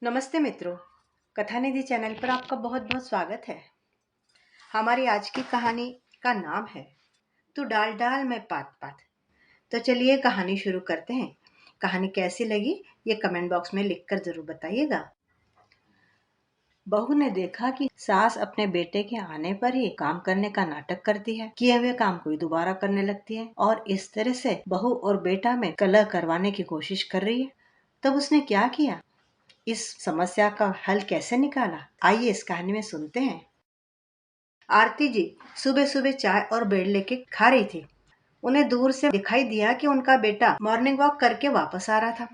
नमस्ते मित्रों। कथानिधि चैनल पर आपका बहुत बहुत स्वागत है। हमारी आज की कहानी का नाम है तू डाल डाल मैं पात पात। तो चलिए कहानी शुरू करते हैं। कहानी कैसी लगी ये कमेंट बॉक्स में लिखकर जरूर बताइएगा। बहू ने देखा कि सास अपने बेटे के आने पर ही काम करने का नाटक करती है, किए हुए काम को दोबारा करने लगती है और इस तरह से बहू और बेटा में कलह करवाने की कोशिश कर रही है। तब उसने क्या किया, इस समस्या का हल कैसे निकाला, आइए इस कहानी में सुनते हैं। आरती जी सुबह सुबह चाय और ब्रेड लेके खा रही थी। उन्हें दूर से दिखाई दिया कि उनका बेटा मॉर्निंग वॉक करके वापस आ रहा था।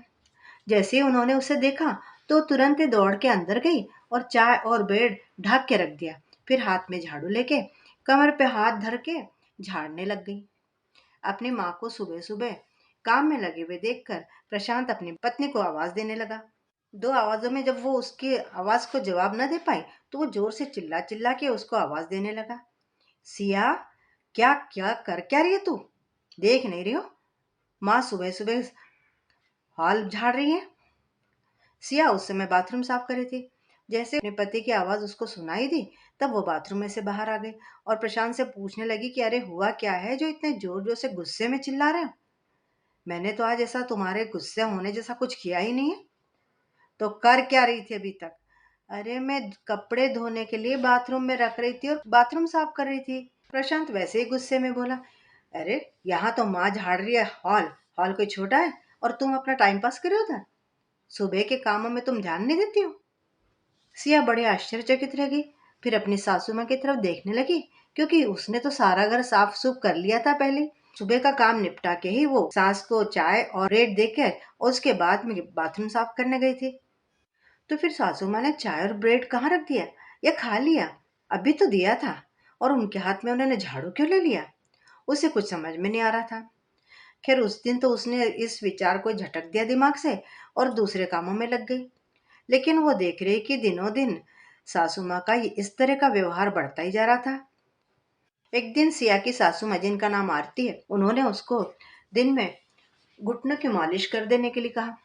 जैसे ही उन्होंने उसे देखा तो तुरंत ही दौड़ के अंदर गई और चाय और ब्रेड ढक के रख दिया। फिर हाथ में झाड़ू लेके कमर पे हाथ धर के झाड़ने लग गई। अपनी माँ को सुबह सुबह काम में लगे हुए देखकर प्रशांत अपनी पत्नी को आवाज देने लगा। दो आवाजों में जब वो उसकी आवाज को जवाब न दे पाई तो वो जोर से चिल्ला चिल्ला के उसको आवाज देने लगा। सिया, क्या क्या कर क्या रही है तू? देख नहीं रही हो माँ सुबह सुबह हॉल झाड़ रही है? सिया उस समय बाथरूम साफ कर रही थी। जैसे अपने पति की आवाज उसको सुनाई दी तब वो बाथरूम में से बाहर आ गई और प्रशांत से पूछने लगी कि अरे हुआ क्या है जो इतने जोर जोर से गुस्से में चिल्ला रहे हो? मैंने तो आज ऐसा तुम्हारे गुस्से होने जैसा कुछ किया ही नहीं है। तो कर क्या रही थी अभी तक? अरे मैं कपड़े धोने के लिए बाथरूम में रख रही थी और बाथरूम साफ कर रही थी। प्रशांत वैसे ही गुस्से में बोला। अरे यहाँ तो माँ झाड़ रही है हॉल। हॉल कोई छोटा है और तुम अपना टाइम पास करे उधर? सुबह के कामों में तुम ध्यान नहीं देती हो? सिया बड़े आश्चर्यचकित रह गई। फिर अपनी सासू माँ की तरफ देखने लगी क्योंकि उसने तो सारा घर साफ सुफ कर लिया था पहले। सुबह का काम निपटा के ही वो सास को चाय और ब्रेड देकर और उसके बाद में बाथरूम साफ करने गई थी। तो फिर सासू माँ ने चाय और ब्रेड कहाँ रख दिया या खा लिया? अभी तो दिया था और उनके हाथ में उन्होंने झाड़ू क्यों ले लिया? उसे कुछ समझ में नहीं आ रहा था। खैर उस दिन तो उसने इस विचार को झटक दिया दिमाग से और दूसरे कामों में लग गई। लेकिन वो देख रही कि दिनों दिन सासू माँ का इस तरह का व्यवहार बढ़ता ही जा रहा था। एक दिन सिया की सासू माँ, जिनका नाम आरती है, उन्होंने उसको दिन में घुटनों की मालिश कर देने के लिए कहा।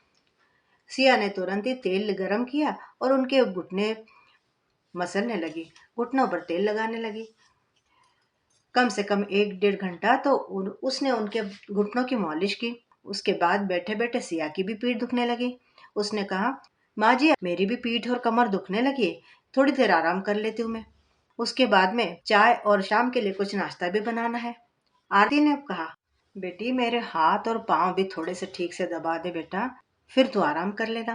सिया ने तुरंत ही तेल गरम किया और उनके घुटने मसलने लगी, घुटनों पर तेल लगाने लगी। कम से कम 1 डेढ़ घंटा तो उसने उनके घुटनों की मालिश की। उसके बाद बैठे बैठे सिया की भी पीठ दुखने लगी। उसने कहा, माँ जी मेरी भी पीठ और कमर दुखने लगी, थोड़ी देर आराम कर लेती हूँ मैं। उसके बाद में चाय और शाम के लिए कुछ नाश्ता भी बनाना है। आरती ने कहा, बेटी मेरे हाथ और पाँव भी थोड़े से ठीक से दबा दे बेटा, फिर तू आराम कर लेना।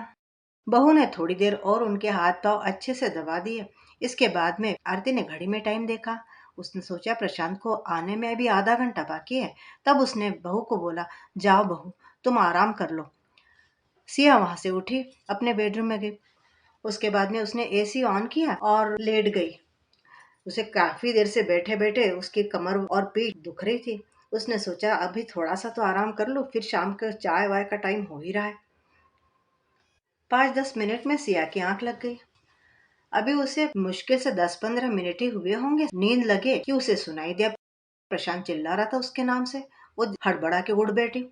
बहू ने थोड़ी देर और उनके हाथ पांव अच्छे से दबा दिए। इसके बाद में आरती ने घड़ी में टाइम देखा। उसने सोचा प्रशांत को आने में अभी आधा घंटा बाकी है। तब उसने बहू को बोला, जाओ बहू तुम आराम कर लो। सिया वहां से उठी, अपने बेडरूम में गई। उसके बाद में उसने एसी ऑन किया और लेट गई। उसे काफी देर से बैठे बैठे उसकी कमर और पीठ दुख रही थी। उसने सोचा अभी थोड़ा सा तो आराम कर लो, फिर शाम का चाय वाय का टाइम हो ही रहा है। 5-10 मिनट में सिया की आंख लग गई। अभी उसे मुश्किल से 10-15 मिनट ही हुए होंगे नींद लगे कि उसे सुनाई दिया प्रशांत चिल्ला रहा था उसके नाम से। वो हड़बड़ा के उड़ बैठी।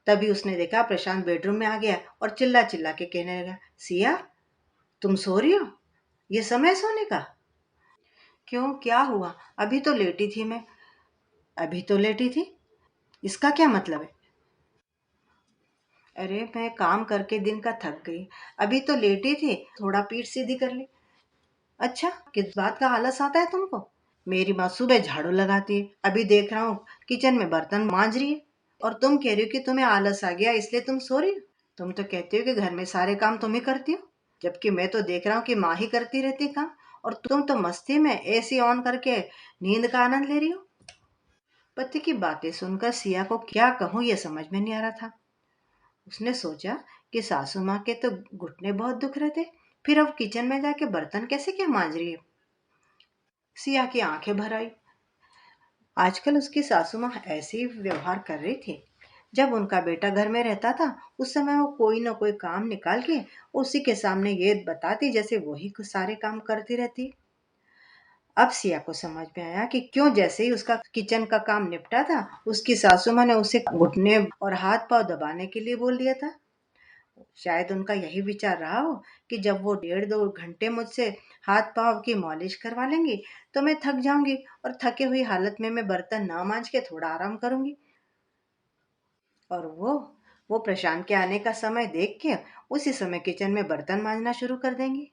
तभी उसने देखा प्रशांत बेडरूम में आ गया और चिल्ला चिल्ला के कहने लगा, सिया तुम सो रही हो? ये समय सोने का? क्यों, क्या हुआ? अभी तो लेटी थी मैं। अभी तो लेटी थी, इसका क्या मतलब है? अरे मैं काम करके दिन का थक गई, अभी तो लेटी थी, थोड़ा पीठ सीधी कर ली। अच्छा, किस बात का आलस आता है तुमको? मेरी माँ सुबह झाड़ू लगाती है, अभी देख रहा हूँ किचन में बर्तन मांज रही है और तुम कह रही हो कि तुम्हें आलस आ गया इसलिए तुम सो रही हो। तुम तो कहती हो कि घर में सारे काम तुम ही करती हो, जबकि मैं तो देख रहा हूँ कि माँ ही करती रहती काम, और तुम तो मस्ती में एसी ऑन करके नींद का आनंद ले रही हो। पति की बातें सुनकर सिया को क्या कहूँ ये समझ में नहीं आ रहा था। उसने सोचा कि सासू माँ के तो घुटने बहुत दुख रहे थे, फिर अब किचन में जाके बर्तन कैसे क्या मांज रही है। सिया की आंखें भर आई। आजकल उसकी सासू माँ ऐसे ही व्यवहार कर रही थी। जब उनका बेटा घर में रहता था उस समय वो कोई ना कोई काम निकाल के उसी के सामने ये बताती जैसे वही कुछ सारे काम करती रहती। अब सिया को समझ में आया कि क्यों जैसे ही उसका किचन का काम निपटा था उसकी सासू माँ ने उसे घुटने और हाथ पांव दबाने के लिए बोल दिया था। शायद उनका यही विचार रहा हो कि जब वो 1.5 2 घंटे मुझसे हाथ पाँव की मालिश करवा लेंगी तो मैं थक जाऊंगी और थके हुई हालत में मैं बर्तन ना मांज के थोड़ा आराम करूंगी। और वो प्रशांत के आने का समय देख के उसी समय किचन में बर्तन मांजना शुरू कर देंगी,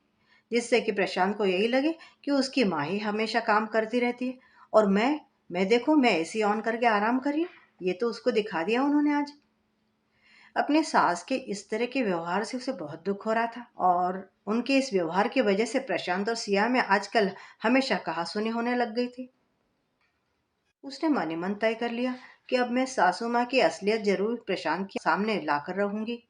जिससे कि प्रशांत को यही लगे कि उसकी माँ ही हमेशा काम करती रहती है और मैं देखो मैं एसी ऑन करके आराम कर रही हूँ। ये तो उसको दिखा दिया उन्होंने आज। अपने सास के इस तरह के व्यवहार से उसे बहुत दुख हो रहा था और उनके इस व्यवहार की वजह से प्रशांत और सिया में आजकल हमेशा कहासुनी होने लग गई थी। उसने मन ही मन तय कर लिया कि अब मैं सासू माँ की असलियत जरूर प्रशांत के सामने लाकर रहूंगी।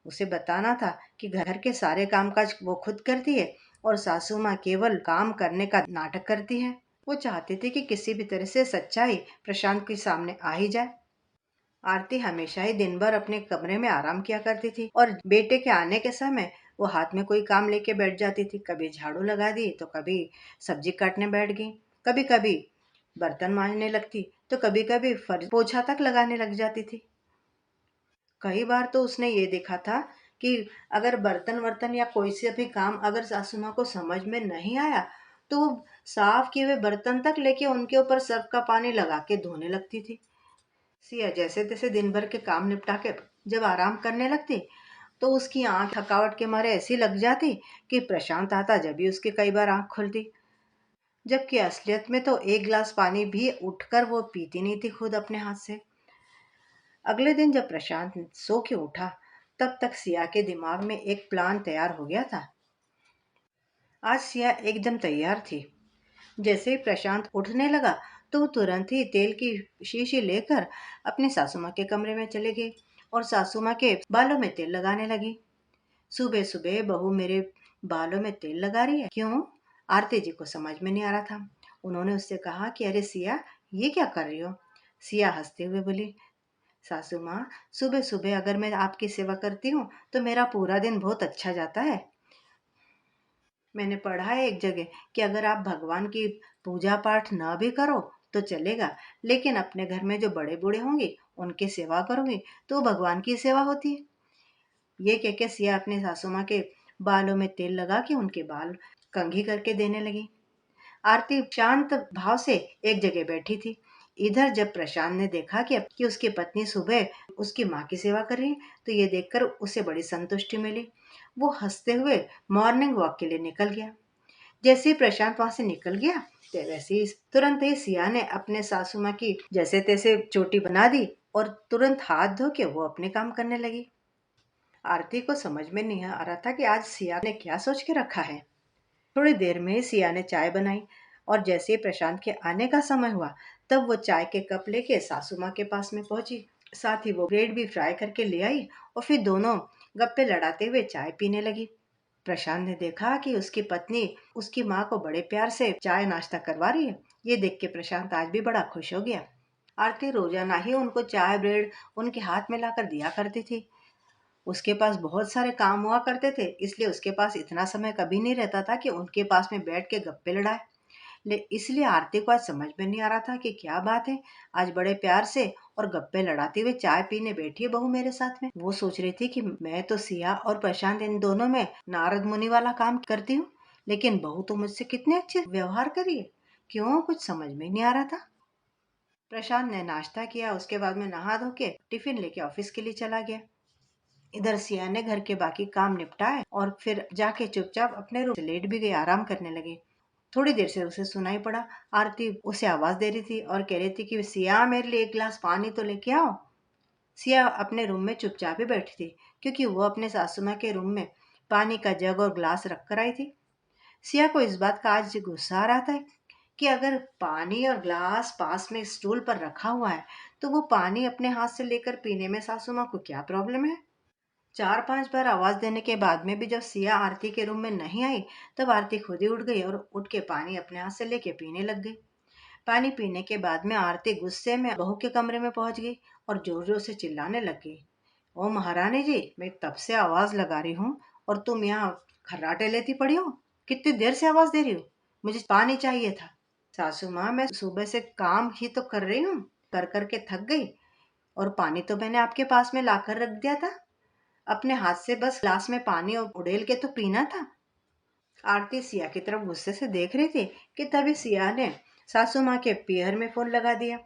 उसे बताना था कि घर के सारे कामकाज वो खुद करती है और सासू माँ केवल काम करने का नाटक करती है। वो चाहती थी कि किसी भी तरह से सच्चाई प्रशांत के सामने आ ही जाए। आरती हमेशा ही दिन भर अपने कमरे में आराम किया करती थी और बेटे के आने के समय वो हाथ में कोई काम लेके बैठ जाती थी। कभी झाड़ू लगा दी तो कभी सब्जी काटने बैठ गई, कभी कभी बर्तन मांजने लगती तो कभी कभी फर्श पोछा तक लगाने लग जाती थी। कई बार तो उसने ये देखा था कि अगर बर्तन वर्तन या कोई से भी काम अगर सासू माँ को समझ में नहीं आया तो वो साफ किए हुए बर्तन तक लेके उनके ऊपर सर्फ का पानी लगा के धोने लगती थी। सिया जैसे तैसे दिन भर के काम निपटा के जब आराम करने लगती तो उसकी आंख थकावट के मारे ऐसी लग जाती कि प्रशांत आता जब भी उसकी कई बार आंख खुलती, जबकि असलियत में तो एक गिलास पानी भी उठकर वो पीती नहीं थी खुद अपने हाथ से। अगले दिन जब प्रशांत सो के उठा तब तक सिया के दिमाग में एक प्लान तैयार हो गया था। आज सिया एकदम तैयार थी। जैसे ही प्रशांत उठने लगा तो वो तुरंत ही तेल की शीशी लेकर अपनी सासू माँ के कमरे में चले गई और सासू माँ के बालों में तेल लगाने लगी। सुबह सुबह बहू मेरे बालों में तेल लगा रही है क्यों? आरती जी को समझ में नहीं आ रहा था। उन्होंने उससे कहा कि अरे सिया, ये क्या कर रही हो? सिया हंसते हुए बोली, सासू माँ, सुबह सुबह अगर मैं आपकी सेवा करती हूँ तो मेरा पूरा दिन बहुत अच्छा जाता है। मैंने पढ़ा है एक जगह कि अगर आप भगवान की पूजा पाठ ना भी करो तो चलेगा, लेकिन अपने घर में जो बड़े बूढ़े होंगे उनकी सेवा करोगे तो वो भगवान की सेवा होती है। ये कह के सिया अपने सासू माँ के बालों में तेल लगा के उनके बाल कंघी करके देने लगी। आरती शांत भाव से एक जगह बैठी थी। इधर जब प्रशांत ने देखा कि उसकी पत्नी सुबह उसकी माँ की सेवा कर रही है तो ये देखकर उसे बड़ी संतुष्टि मिली। वो हंसते हुए मॉर्निंग वॉक के लिए निकल गया। जैसे ही प्रशांत वहां से निकल गया तो वैसे ही तुरंत ही सिया ने अपने सासू माँ की जैसे तैसे चोटी बना दी और तुरंत हाथ धो के वो अपने काम करने लगी। आरती को समझ में नहीं आ रहा था कि आज सिया ने क्या सोच के रखा है। थोड़ी देर में ही सिया ने चाय बनाई और जैसे ही प्रशांत के आने का समय हुआ तब वो चाय के कप लेके सासू माँ के पास में पहुंची। साथ ही वो ब्रेड भी फ्राई करके ले आई और फिर दोनों गप्पे लड़ाते हुए चाय पीने लगी। प्रशांत ने देखा कि उसकी पत्नी उसकी माँ को बड़े प्यार से चाय नाश्ता करवा रही है। ये देख के प्रशांत आज भी बड़ा खुश हो गया। आरती रोजाना ही उनको चाय ब्रेड उनके हाथ में लाकर दिया करती थी। उसके पास बहुत सारे काम हुआ करते थे इसलिए उसके पास इतना समय कभी नहीं रहता था कि उनके पास में बैठ के गप्पे लड़ाए। ले इसलिए आरती को आज समझ में नहीं आ रहा था कि क्या बात है, आज बड़े प्यार से और गप्पे लड़ाते हुए चाय पीने बैठी है बहू मेरे साथ में। वो सोच रही थी कि मैं तो सिया और प्रशांत इन दोनों में नारद मुनि वाला काम करती हूँ, लेकिन बहू तो मुझसे कितने अच्छे व्यवहार करी है। क्यों कुछ समझ में नहीं आ रहा था। प्रशांत ने नाश्ता किया, उसके बाद में नहा धो के टिफिन लेके ऑफिस के लिए चला गया। इधर सिया ने घर के बाकी काम निपटाए और फिर जाके चुपचाप अपने रूम से लेट भी गई, आराम करने लगी। थोड़ी देर से उसे सुनाई पड़ा आरती उसे आवाज दे रही थी और कह रही थी कि सिया मेरे लिए एक गिलास पानी तो लेके आओ। सिया अपने रूम में चुपचाप ही बैठी थी क्योंकि वो अपने सासू माँ के रूम में पानी का जग और ग्लास रख कर आई थी। सिया को इस बात का आज गुस्सा आ रहा था कि अगर पानी और ग्लास पास में स्टूल पर रखा हुआ है तो वो पानी अपने हाथ से लेकर पीने में सासू माँ को क्या प्रॉब्लम है। 4 5 बार आवाज देने के बाद में भी जब सिया आरती के रूम में नहीं आई तब आरती खुद ही उठ गई और उठ के पानी अपने हाथ से लेके पीने लग गई। पानी पीने के बाद में आरती गुस्से में बहू के कमरे में पहुंच गई और जोर जोर से चिल्लाने लग गई, ओ महारानी जी, मैं तब से आवाज लगा रही हूँ और तुम यहाँ खर्राटे लेती पड़ी हो। कितनी देर से आवाज दे रही हो, मुझे पानी चाहिए था। सासू माँ, मैं सुबह से काम ही तो कर रही हूँ, कर करके थक गई और पानी तो मैंने आपके पास में लाकर रख दिया था। अपने हाथ से बस ग्लास में पानी उड़ेल के तो पीना था। आरती सिया की तरफ गुस्से से देख रही थी कि तभी सिया ने सासू माँ के पीहर में फोन लगा दिया।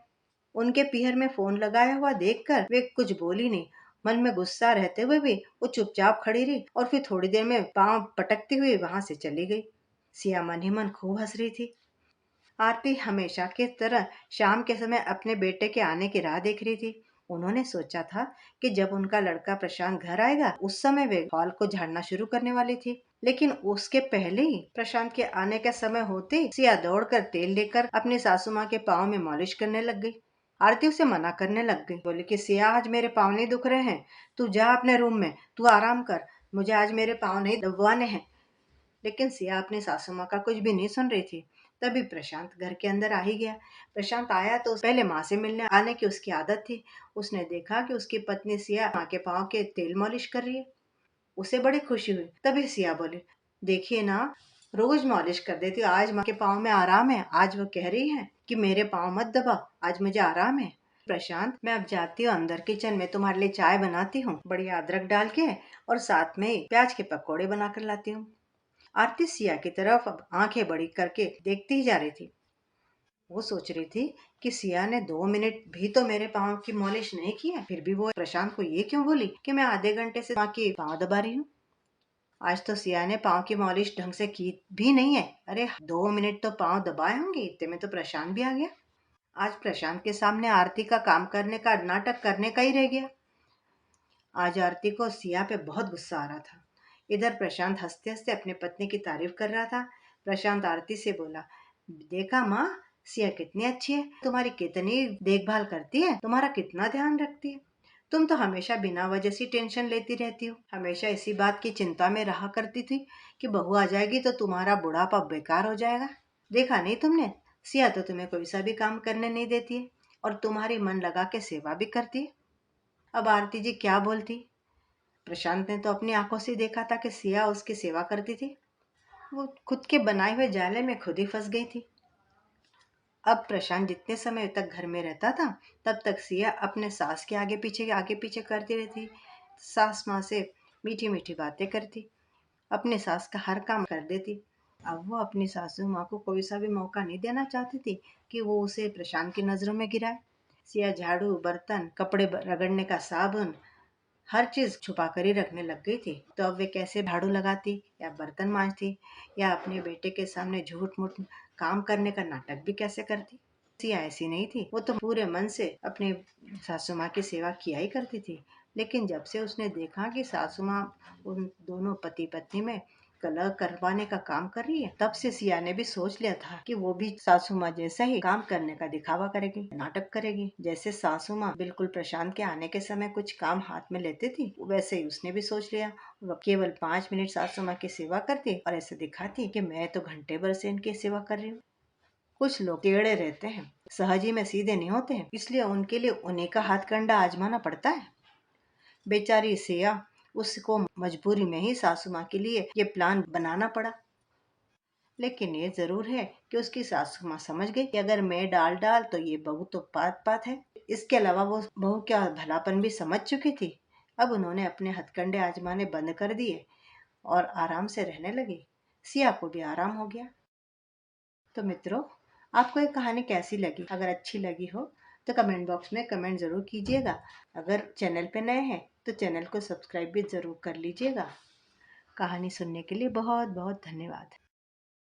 उनके पीहर में फोन लगाया हुआ देखकर वे कुछ बोली नहीं। मन में गुस्सा रहते हुए भी वो चुपचाप खड़ी रही और फिर थोड़ी देर में पांव पटकती हुई वहां से चली गई। सिया मन ही मन खूब हंस रही थी। आरती हमेशा की तरह शाम के समय अपने बेटे के आने की राह देख रही थी। उन्होंने सोचा था कि जब उनका लड़का प्रशांत घर आएगा उस समय वे हॉल को झाड़ना शुरू करने वाली थी। लेकिन उसके पहले ही प्रशांत के आने का समय होते ही सिया दौड़कर तेल लेकर अपनी सासू माँ के पाँव में मालिश करने लग गई। आरती उसे मना करने लग गई, बोली कि सिया आज मेरे पाँव नहीं दुख रहे हैं, तू जा अपने रूम में, तू आराम कर, मुझे आज मेरे पाँव नहीं दबवाने हैं। लेकिन सिया अपनी सासू माँ का कुछ भी नहीं सुन रही थी। तभी प्रशांत घर के अंदर आ ही गया। प्रशांत आया तो पहले माँ से मिलने आने की उसकी आदत थी। उसने देखा कि उसकी पत्नी सिया माँ के पाँव के तेल मालिश कर रही है। उसे बड़ी खुशी हुई। तभी सिया बोली, देखिए ना, रोज मालिश कर देती हूँ, आज माँ के पाँव में आराम है, आज वो कह रही है कि मेरे पाँव मत दबा, आज मुझे आराम है। प्रशांत, मैं अब जाती हूँ अंदर किचन में, तुम्हारे लिए चाय बनाती हूँ, बढ़िया अदरक डाल के, और साथ में प्याज के पकौड़े बना कर लाती हूँ। आरती सिया की तरफ अब आंखें बड़ी करके देखती ही जा रही थी। वो सोच रही थी कि सिया ने 2 मिनट भी तो मेरे पाँव की मालिश नहीं की है, फिर भी वो प्रशांत को ये क्यों बोली कि मैं आधे घंटे से माँ की पाँव दबा रही हूँ। आज तो सिया ने पाँव की मालिश ढंग से की भी नहीं है। अरे 2 मिनट तो पाँव दबाए होंगे, इतने में तो प्रशांत भी आ गया। आज प्रशांत के सामने आरती का काम करने का नाटक करने का ही रह गया। आज आरती को सिया पे बहुत गुस्सा आ रहा था। इधर प्रशांत हंसते हंसते अपनी पत्नी की तारीफ कर रहा था। प्रशांत आरती से बोला, देखा माँ, सिया कितनी अच्छी है, तुम्हारी कितनी देखभाल करती है, तुम्हारा कितना ध्यान रखती है। तुम तो हमेशा बिना वजह से टेंशन लेती रहती हो, हमेशा इसी बात की चिंता में रहा करती थी कि बहू आ जाएगी तो तुम्हारा बुढ़ापा बेकार हो जाएगा। देखा नहीं तुमने, सिया तो तुम्हें कोई सा भी काम करने नहीं देती है और तुम्हारी मन लगा के सेवा भी करती है। अब आरती जी क्या बोलती। प्रशांत ने तो अपनी आंखों से देखा था कि सिया उसकी सेवा करती थी। वो खुद के बनाए हुए जाले में खुद ही फंस गई थी। अब प्रशांत जितने समय तक घर में रहता था तब तक सिया अपने सास के आगे पीछे करती रहती। सास माँ से मीठी मीठी बातें करती, अपने सास का हर काम कर देती। अब वो अपनी सासू माँ को कोई सा भी मौका नहीं देना चाहती थी कि वो उसे प्रशांत की नजरों में गिराए। सिया झाड़ू, बर्तन, कपड़े रगड़ने का साबुन, हर चीज छुपा कर ही रखने लग गई थी। तो अब वे कैसे झाड़ू लगाती या बर्तन मांजती या अपने बेटे के सामने झूठ मूठ काम करने का नाटक भी कैसे करती। सिया ऐसी नहीं थी, वो तो पूरे मन से अपने सासू माँ की सेवा किया ही करती थी। लेकिन जब से उसने देखा कि सासू माँ उन दोनों पति पत्नी में कलह करवाने का काम कर रही है, तब से सिया ने भी सोच लिया था कि वो भी सासू माँ जैसा ही काम करने का दिखावा करेगी, नाटक करेगी। जैसे सासू माँ बिल्कुल प्रशांत के आने के समय कुछ काम हाथ में लेती थी, वैसे ही उसने भी सोच लिया। वो केवल 5 मिनट सासू माँ की सेवा करती और ऐसे दिखाती कि मैं तो घंटे भर से इनकी सेवा कर रही हूँ। कुछ लोग टेढ़े रहते हैं, सहज ही में सीधे नहीं होते हैं, इसलिए उनके लिए उन्हीं का हाथ कंडा आजमाना पड़ता है। बेचारी सिया, उसको मजबूरी में ही सासू माँ के लिए ये प्लान बनाना पड़ा। लेकिन ये जरूर है कि उसकी सासू माँ समझ गई कि अगर मैं डाल डाल तो ये बहू तो पात पात है। इसके अलावा वो बहू क्या भलापन भी समझ चुकी थी। अब उन्होंने अपने हथकंडे आजमाने बंद कर दिए और आराम से रहने लगी। सिया को भी आराम हो गया। तो मित्रों, आपको ये कहानी कैसी लगी? अगर अच्छी लगी हो तो कमेंट बॉक्स में कमेंट जरूर कीजिएगा। अगर चैनल पे नए हैं तो चैनल को सब्सक्राइब भी जरूर कर लीजिएगा। कहानी सुनने के लिए बहुत बहुत धन्यवाद।